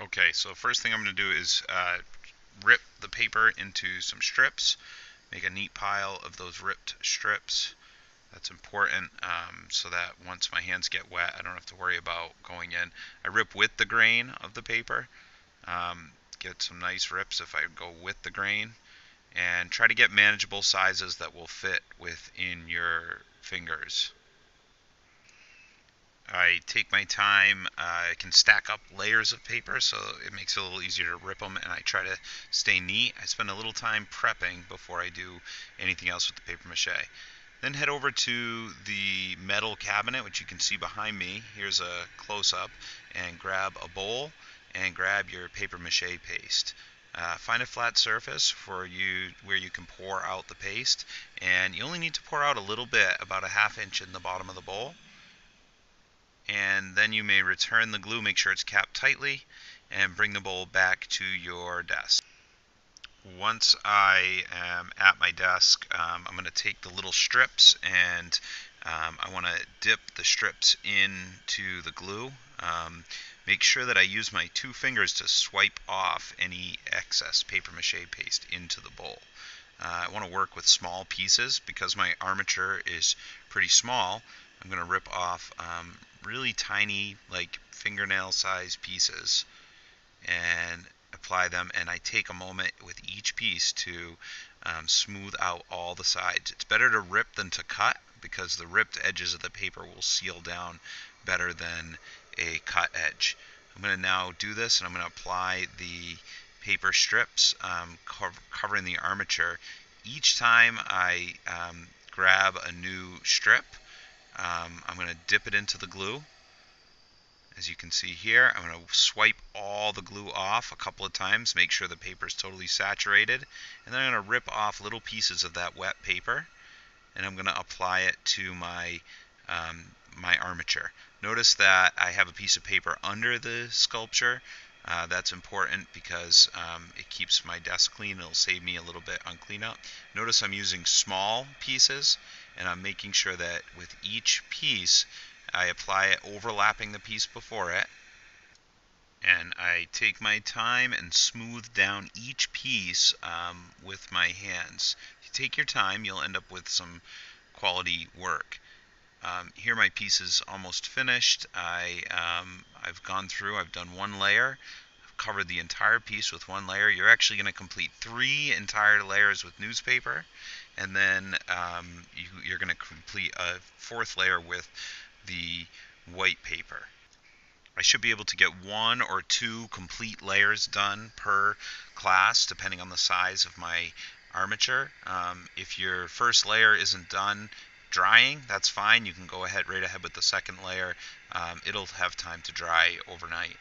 Okay, so first thing I'm going to do is rip the paper into some strips, make a neat pile of those ripped strips. That's important so that once my hands get wet, I don't have to worry about going in. I rip with the grain of the paper. Get some nice rips if I go with the grain, and try to get manageable sizes that will fit within your fingers. I take my time. I can stack up layers of paper, so it makes it a little easier to rip them, and I try to stay neat. I spend a little time prepping before I do anything else with the paper mache. Then head over to the metal cabinet, which you can see behind me. Here's a close-up, and grab a bowl and grab your paper mache paste. Find a flat surface for you where you can pour out the paste, and you only need to pour out a little bit, about a ½ inch in the bottom of the bowl, and then you may return the glue, make sure it's capped tightly, and bring the bowl back to your desk. Once I am at my desk, I'm going to take the little strips and I want to dip the strips into the glue. Make sure that I use my 2 fingers to swipe off any excess paper mache paste into the bowl. I want to work with small pieces because my armature is pretty small. I'm going to rip off really tiny, like fingernail size pieces, and apply them, and I take a moment with each piece to smooth out all the sides. It's better to rip than to cut because the ripped edges of the paper will seal down better than a cut edge. I'm going to now do this, and I'm going to apply the paper strips covering the armature. Each time I grab a new strip, I'm going to dip it into the glue. As you can see here, I'm going to swipe all the glue off a couple of times, make sure the paper is totally saturated, and then I'm going to rip off little pieces of that wet paper, and I'm going to apply it to my my armature. Notice that I have a piece of paper under the sculpture. That's important because it keeps my desk clean. It'll save me a little bit on cleanup. Notice I'm using small pieces, and I'm making sure that with each piece I apply it overlapping the piece before it, and I take my time and smooth down each piece with my hands. If you take your time, you'll end up with some quality work. Here my piece is almost finished. I've gone through, I've done one layer, I've covered the entire piece with one layer. You're actually going to complete 3 entire layers with newspaper, and then you're going to complete a 4th layer with the white paper. I should be able to get 1 or 2 complete layers done per class, depending on the size of my armature. If your first layer isn't done drying, that's fine. You can go ahead right ahead with the 2nd layer. It'll have time to dry overnight.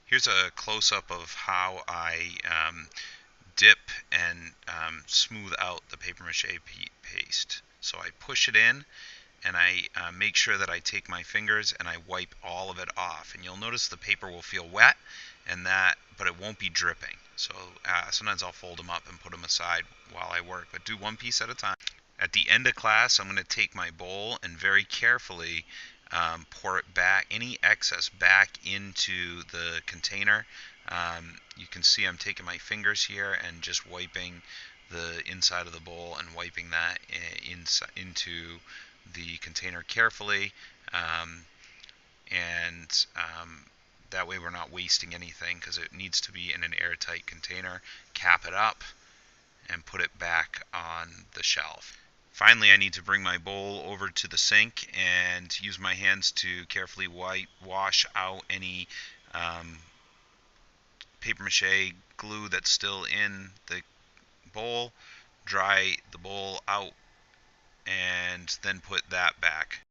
Here's a close-up of how I dip and smooth out the paper mache paste. So I push it in, and I make sure that I take my fingers and I wipe all of it off. And you'll notice the paper will feel wet, but it won't be dripping. So sometimes I'll fold them up and put them aside while I work, but do one piece at a time. At the end of class, I'm going to take my bowl and very carefully pour it back, any excess back into the container. You can see I'm taking my fingers here and just wiping the inside of the bowl and wiping that into the container carefully, and that way we're not wasting anything because it needs to be in an airtight container. Cap it up and put it back on the shelf. Finally, I need to bring my bowl over to the sink and use my hands to carefully wash out any paper mache glue that's still in the bowl, dry the bowl out, and then put that back.